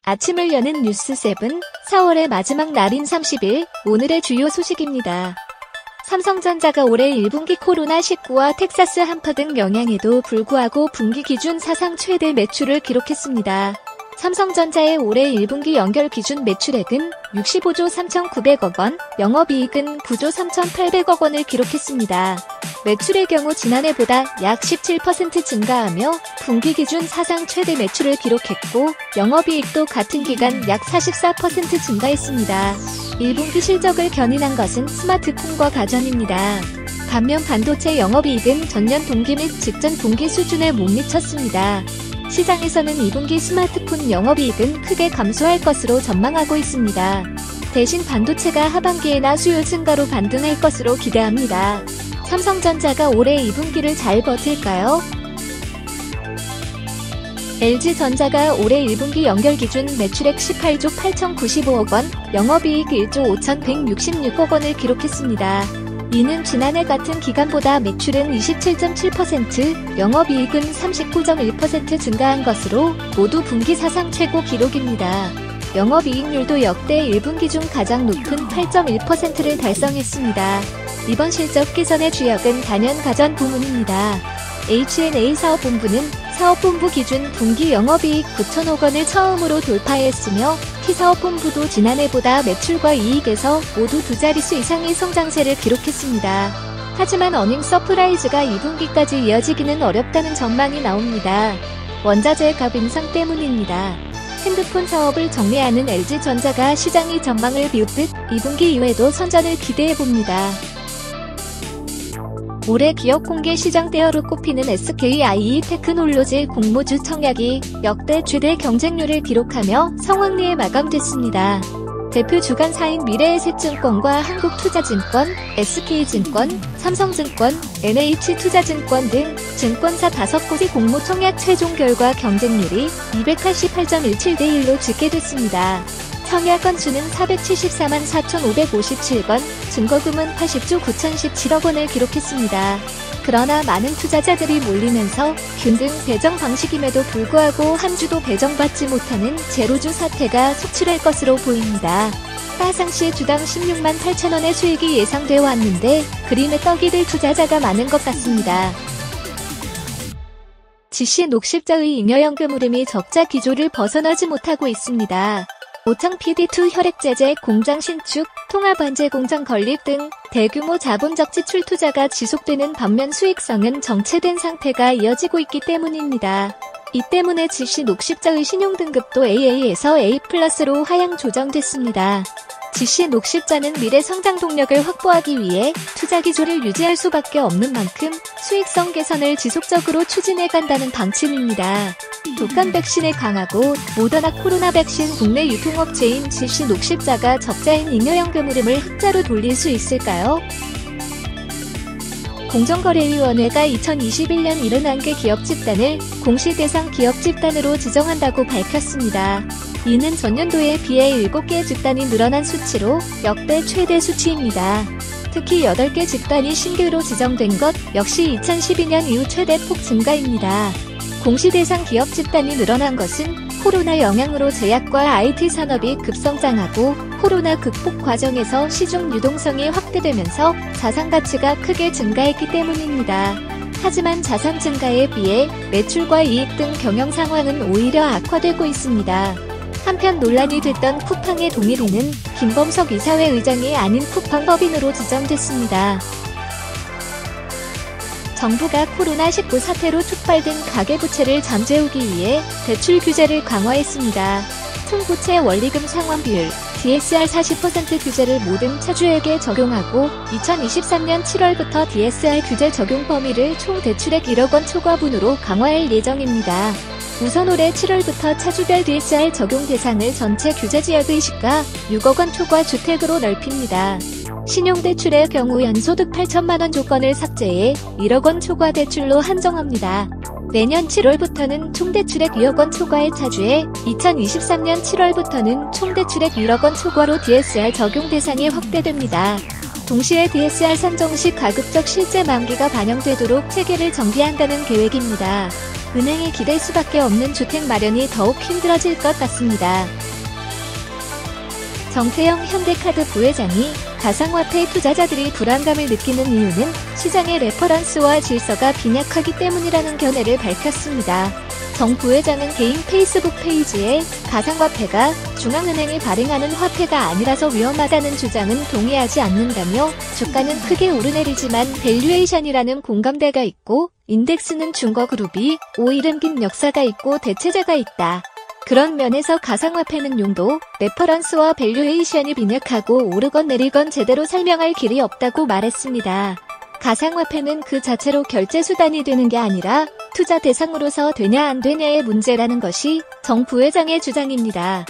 아침을 여는 뉴스7, 4월의 마지막 날인 30일, 오늘의 주요 소식입니다. 삼성전자가 올해 1분기 코로나19와 텍사스 한파 등 영향에도 불구하고 분기 기준 사상 최대 매출을 기록했습니다. 삼성전자의 올해 1분기 연결 기준 매출액은 65조 3,900억 원, 영업이익은 9조 3,800억 원을 기록했습니다. 매출의 경우 지난해보다 약 17% 증가하며 분기 기준 사상 최대 매출을 기록했고 영업이익도 같은 기간 약 44% 증가했습니다. 1분기 실적을 견인한 것은 스마트폰과 가전입니다. 반면 반도체 영업이익은 전년 동기 및 직전 분기 수준에 못 미쳤습니다. 시장에서는 2분기 스마트폰 영업이익은 크게 감소할 것으로 전망하고 있습니다. 대신 반도체가 하반기에나 수요 증가로 반등할 것으로 기대합니다. 삼성전자가 올해 2분기를 잘 버틸까요? LG전자가 올해 1분기 연결 기준 매출액 18조 8,095억 원, 영업이익 1조 5,166억 원을 기록했습니다. 이는 지난해 같은 기간보다 매출은 27.7%, 영업이익은 39.1% 증가한 것으로 모두 분기 사상 최고 기록입니다. 영업이익률도 역대 1분기 중 가장 높은 8.1%를 달성했습니다. 이번 실적 개선의 주역은 단연 가전 부문입니다. H&A 사업본부는 사업본부 기준 분기 영업이익 9천억 원을 처음으로 돌파했으며 T사업본부도 지난해보다 매출과 이익에서 모두 두 자릿수 이상의 성장세를 기록했습니다. 하지만 어닝 서프라이즈가 2분기까지 이어지기는 어렵다는 전망이 나옵니다. 원자재 값 인상 때문입니다. 핸드폰 사업을 정리하는 LG전자가 시장의 전망을 비웃듯 2분기 이후에도 선전을 기대해봅니다. 올해 기업 공개 시장 대어로 꼽히는 SKIE테크놀로지 공모주 청약이 역대 최대 경쟁률을 기록하며 성황리에 마감됐습니다. 대표 주관사인 미래에셋증권과 한국투자증권, SK증권, 삼성증권, NH투자증권 등 증권사 5곳이 공모 청약 최종 결과 경쟁률이 288.17대 1로 집계됐습니다. 청약 건수는 474만 4,557건, 증거금은 80조 9,017억 원을 기록했습니다. 그러나 많은 투자자들이 몰리면서 균등 배정 방식임에도 불구하고 한 주도 배정받지 못하는 제로주 사태가 속출할 것으로 보입니다. 따상시 주당 16만 8천 원의 수익이 예상되어 왔는데 그림에 떡이 될 투자자가 많은 것 같습니다. GC 녹십자의 잉여연금 흐름이 적자 기조를 벗어나지 못하고 있습니다. 오창 PD2 혈액제제 공장 신축, 통합완제 공장 건립 등 대규모 자본적 지출 투자가 지속되는 반면 수익성은 정체된 상태가 이어지고 있기 때문입니다. 이 때문에 GC 녹십자의 신용등급도 AA에서 A+로 하향 조정됐습니다. GC 녹십자는 미래 성장 동력을 확보하기 위해 투자 기조를 유지할 수밖에 없는 만큼 수익성 개선을 지속적으로 추진해 간다는 방침입니다. 독감 백신에 강하고 모더나 코로나 백신 국내 유통업체인 GC 녹십자가 적자인 잉여연금 흐름을 흑자로 돌릴 수 있을까요? 공정거래위원회가 2021년 71개 기업 집단을 공시 대상 기업 집단으로 지정한다고 밝혔습니다. 이는 전년도에 비해 7개 집단이 늘어난 수치로 역대 최대 수치입니다. 특히 8개 집단이 신규로 지정된 것 역시 2012년 이후 최대폭 증가입니다. 공시 대상 기업 집단이 늘어난 것은 코로나 영향으로 제약과 IT 산업이 급성장하고 코로나 극복 과정에서 시중 유동성이 확대되면서 자산 가치가 크게 증가했기 때문입니다. 하지만 자산 증가에 비해 매출과 이익 등 경영 상황은 오히려 악화되고 있습니다. 한편 논란이 됐던 쿠팡의 동일이는 김범석 이사회 의장이 아닌 쿠팡 법인으로 지정됐습니다. 정부가 코로나19 사태로 촉발된 가계부채를 잠재우기 위해 대출 규제를 강화했습니다. 총부채 원리금 상환 비율, DSR 40% 규제를 모든 차주에게 적용하고 2023년 7월부터 DSR 규제 적용 범위를 총 대출액 1억 원 초과분으로 강화할 예정입니다. 우선 올해 7월부터 차주별 DSR 적용 대상을 전체 규제 지역의 시가 6억 원 초과 주택으로 넓힙니다. 신용대출의 경우 연소득 8천만 원 조건을 삭제해 1억 원 초과 대출로 한정합니다. 내년 7월부터는 총대출액 2억 원 초과의 차주에 2023년 7월부터는 총대출액 1억 원 초과로 DSR 적용 대상이 확대됩니다. 동시에 DSR 산정 시 가급적 실제 만기가 반영되도록 체계를 정비한다는 계획입니다. 은행에 기댈 수밖에 없는 주택 마련이 더욱 힘들어질 것 같습니다. 정태영 현대카드 부회장이 가상화폐 투자자들이 불안감을 느끼는 이유는 시장의 레퍼런스와 질서가 빈약하기 때문이라는 견해를 밝혔습니다. 정 부회장은 개인 페이스북 페이지에 가상화폐가 중앙은행이 발행하는 화폐가 아니라서 위험하다는 주장은 동의하지 않는다며 주가는 크게 오르내리지만 밸류에이션이라는 공감대가 있고 인덱스는 중거그룹이 오이름 긴 역사가 있고 대체재가 있다. 그런 면에서 가상화폐는 용도, 레퍼런스와 밸류에이션이 빈약하고 오르건 내리건 제대로 설명할 길이 없다고 말했습니다. 가상화폐는 그 자체로 결제 수단이 되는 게 아니라 투자 대상으로서 되냐 안 되냐의 문제라는 것이 정 부회장의 주장입니다.